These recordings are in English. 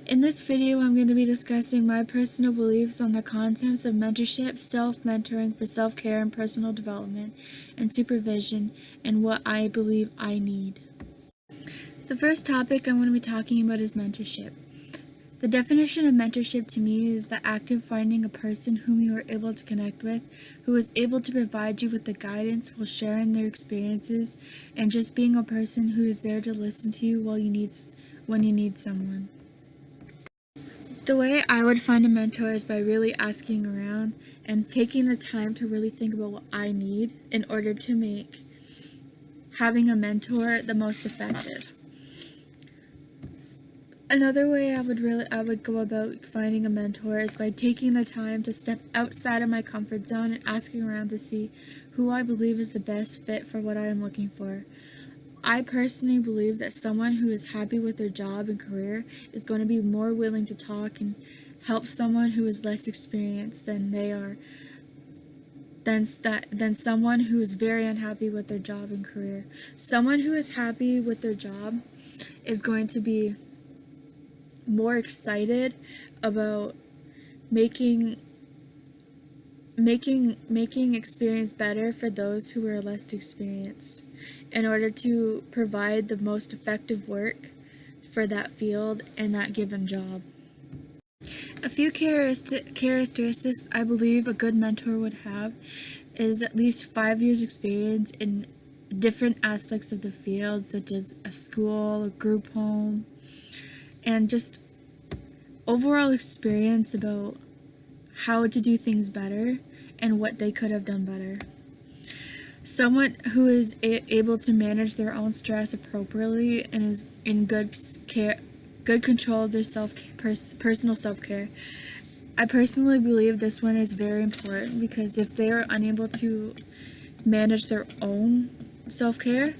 In this video, I'm going to be discussing my personal beliefs on the concepts of mentorship, self-mentoring for self-care and personal development, and supervision, and what I believe I need. The first topic I'm going to be talking about is mentorship. The definition of mentorship to me is the act of finding a person whom you are able to connect with, who is able to provide you with the guidance while sharing their experiences, and just being a person who is there to listen to you when you need someone. The way I would find a mentor is by really asking around and taking the time to really think about what I need in order to make having a mentor the most effective. Another way I would go about finding a mentor is by taking the time to step outside of my comfort zone and asking around to see who I believe is the best fit for what I am looking for. I personally believe that someone who is happy with their job and career is going to be more willing to talk and help someone who is less experienced than they are, than someone who is very unhappy with their job and career. Someone who is happy with their job is going to be more excited about making experience better for those who are less experienced in order to provide the most effective work for that field and that given job. A few characteristics I believe a good mentor would have is at least 5 years experience in different aspects of the field, such as a school, a group home, and just overall experience about how to do things better and what they could have done better. Someone who is able to manage their own stress appropriately and is in good control of their personal self-care. I personally believe this one is very important because if they are unable to manage their own self-care,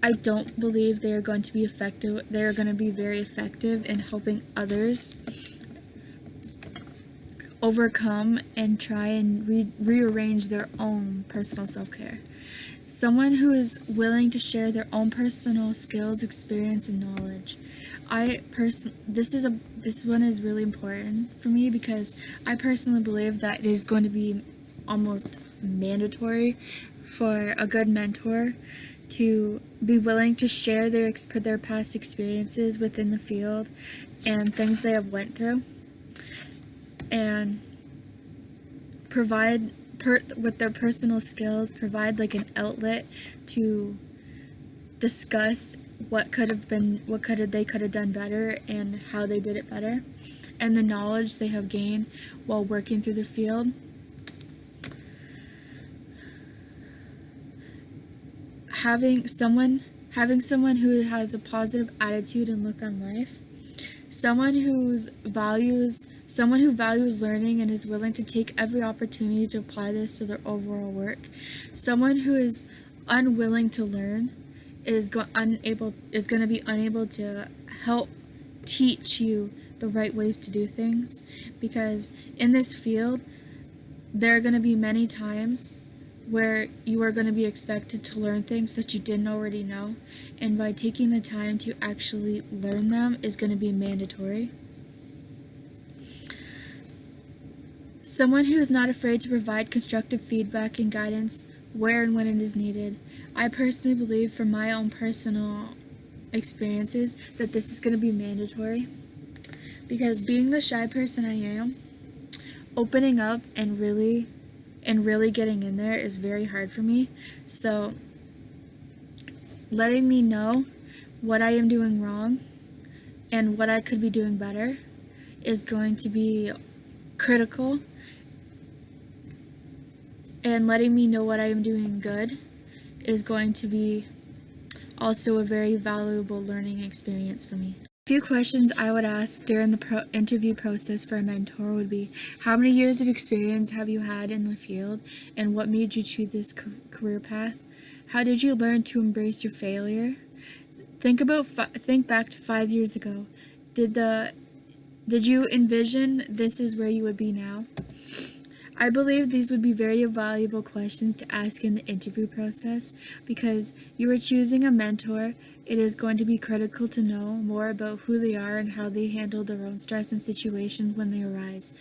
I don't believe they are going to be effective. They are going to be very effective in helping others overcome and try and rearrange their own personal self-care. Someone who is willing to share their own personal skills, experience, and knowledge. This one is really important for me because I personally believe that it is going to be almost mandatory for a good mentor to be willing to share their past experiences within the field and things they have went through, and provide with their personal skills, provide like an outlet to discuss what they could have done better and how they did it better, and the knowledge they have gained while working through the field. Having someone who has a positive attitude and look on life, someone who values learning and is willing to take every opportunity to apply this to their overall work. Someone who is unwilling to learn is going to be unable to help teach you the right ways to do things, because in this field there are going to be many times where you are going to be expected to learn things that you didn't already know, and by taking the time to actually learn them is going to be mandatory. Someone who is not afraid to provide constructive feedback and guidance where and when it is needed. I personally believe from my own personal experiences that this is going to be mandatory, because being the shy person I am, opening up and really getting in there is very hard for me. So letting me know what I am doing wrong and what I could be doing better is going to be critical, and letting me know what I am doing good is going to be also a very valuable learning experience for me. A few questions I would ask during the interview process for a mentor would be, how many years of experience have you had in the field, and what made you choose this career path? How did you learn to embrace your failure? Think back to 5 years ago. Did you envision this is where you would be now? I believe these would be very valuable questions to ask in the interview process because you are choosing a mentor. It is going to be critical to know more about who they are and how they handle their own stress and situations when they arise.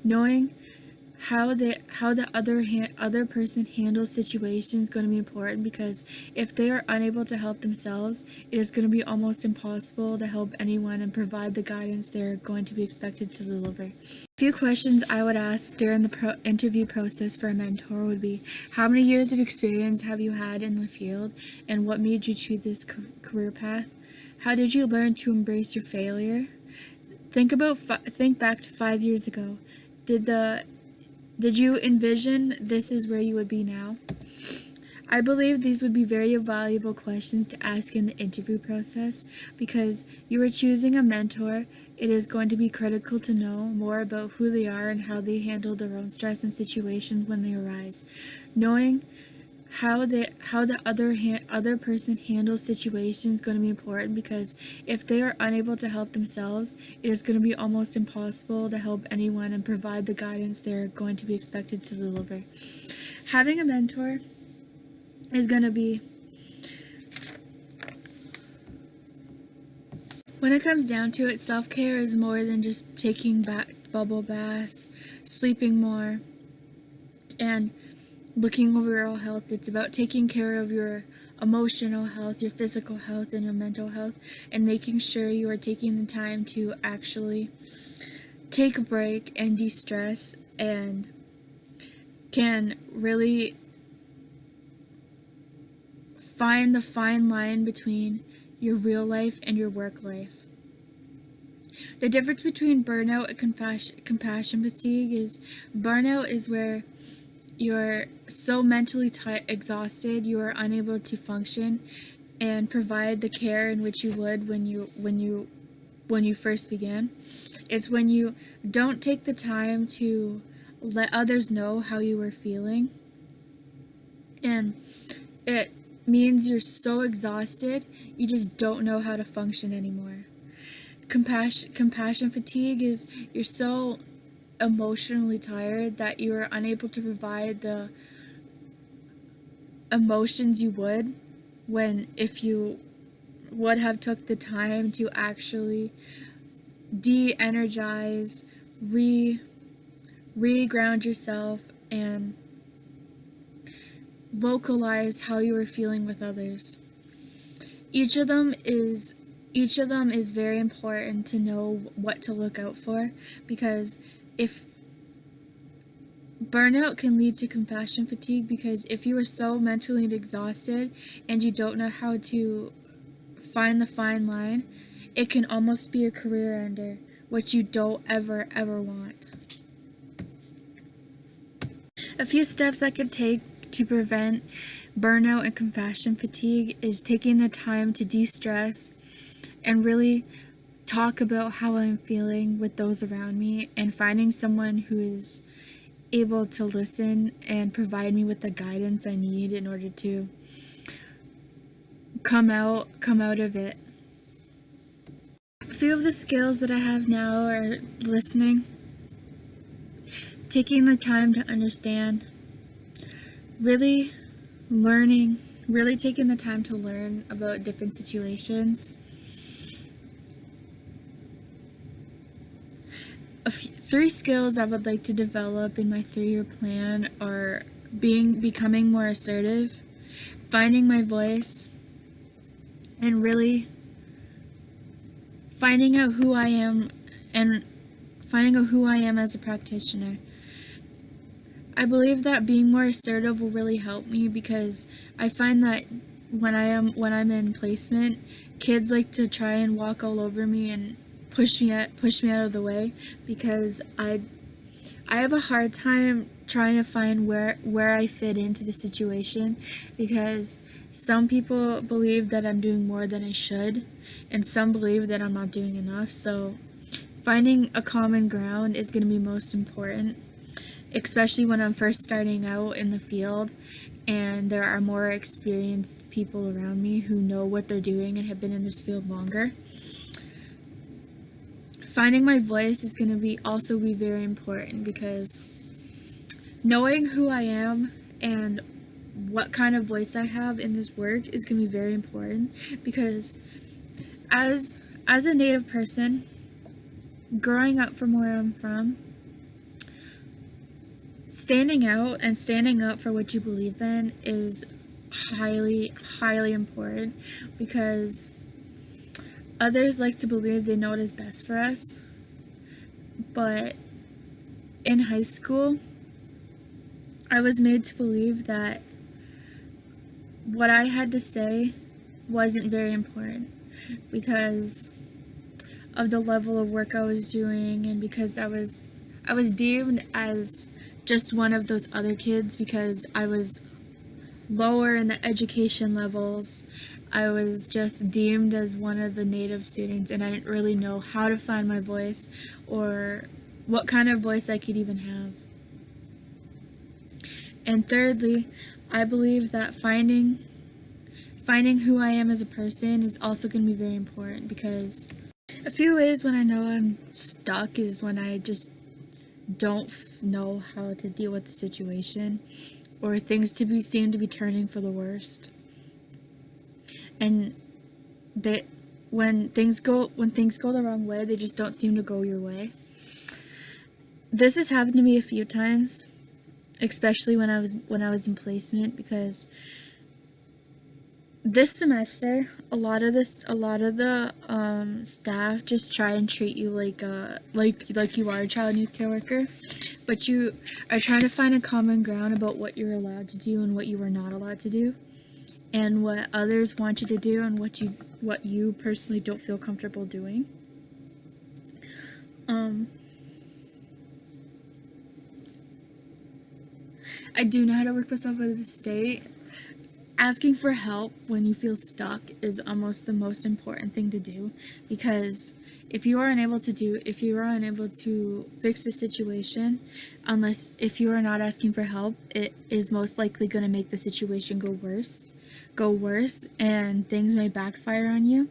Knowing how the other person handles situations is going to be important because if they are unable to help themselves, it is going to be almost impossible to help anyone and provide the guidance they're going to be expected to deliver. A few questions I would ask during the interview process for a mentor would be, how many years of experience have you had in the field and what made you choose this career path? How did you learn to embrace your failure? Think back to 5 years ago. Did you envision this is where you would be now? I believe these would be very valuable questions to ask in the interview process because you are choosing a mentor. It is going to be critical to know more about who they are and how they handle their own stress and situations when they arise. Knowing how the other person handles situations is going to be important because if they are unable to help themselves, it is going to be almost impossible to help anyone and provide the guidance they're going to be expected to deliver. Having a mentor is going to be, when it comes down to it, self-care is more than just taking bubble baths, sleeping more, and looking over your health. It's about taking care of your emotional health, your physical health, and your mental health, and making sure you are taking the time to actually take a break and de-stress and can really find the fine line between your real life and your work life. The difference between burnout and compassion fatigue is burnout is where you're so mentally exhausted you are unable to function and provide the care in which you would when you first began. It's when you don't take the time to let others know how you were feeling, and it means you're so exhausted you just don't know how to function anymore. Compassion fatigue is you're so emotionally tired that you are unable to provide the emotions you would if you would have took the time to actually de-energize, re-ground yourself and vocalize how you are feeling with others. Each of them is very important to know what to look out for because if burnout can lead to compassion fatigue because if you are so mentally exhausted and you don't know how to find the fine line, it can almost be a career ender, which you don't ever want. A few steps I could take to prevent burnout and compassion fatigue is taking the time to de-stress and really talk about how I'm feeling with those around me and finding someone who is able to listen and provide me with the guidance I need in order to come out of it. A few of the skills that I have now are listening, taking the time to understand, really learning, really taking the time to learn about different situations. Three skills I would like to develop in my 3-year plan are becoming more assertive, finding my voice, and really finding out who I am as a practitioner. I believe that being more assertive will really help me because I find that when I'm in placement, kids like to try and walk all over me and push me out of the way because I have a hard time trying to find where I fit into the situation because some people believe that I'm doing more than I should and some believe that I'm not doing enough. So finding a common ground is going to be most important, especially when I'm first starting out in the field and there are more experienced people around me who know what they're doing and have been in this field longer. Finding my voice is going to be very important because Knowing who I am and what kind of voice I have in this work is going to be very important, because as a Native person, growing up from where I'm from, standing out and standing up for what you believe in is highly, highly important, because others like to believe they know what is best for us. But in high school, I was made to believe that what I had to say wasn't very important, because of the level of work I was doing, and because I was deemed as just one of those other kids because I was lower in the education levels. I was just deemed as one of the Native students, and I didn't really know how to find my voice or what kind of voice I could even have. And thirdly, I believe that finding who I am as a person is also going to be very important, because a few ways when I know I'm stuck is when I just don't know how to deal with the situation, or things seem to be turning for the worst, and that when things go the wrong way, they just don't seem to go your way. This has happened to me a few times, especially when I was in placement, because this semester a lot of the staff just try and treat you like you are a child and youth care worker, but you are trying to find a common ground about what you're allowed to do and what you are not allowed to do, and what others want you to do and what you personally don't feel comfortable doing. I do know how to work myself out of the state. Asking for help when you feel stuck is almost the most important thing to do, because if you are unable to fix the situation, if you are not asking for help, it is most likely going to make the situation go worse, and things may backfire on you.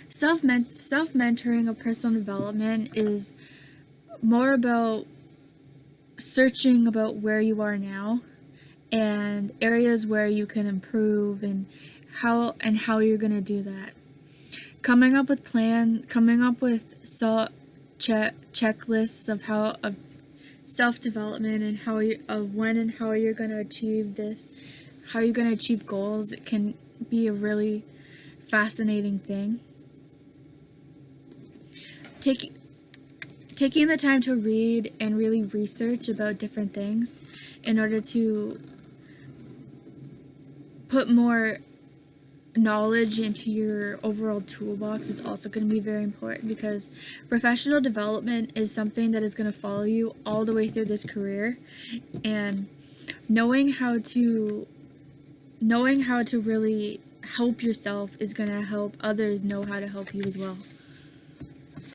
Self-mentoring of personal development is more about searching about where you are now and areas where you can improve, and how you're going to do that. Coming up with checklists of self-development, and when and how you're going to achieve this, how you're going to achieve goals, it can be a really fascinating thing. Taking the time to read and really research about different things in order to put more knowledge into your overall toolbox is also going to be very important, because professional development is something that is going to follow you all the way through this career, and knowing how to really help yourself is going to help others know how to help you as well.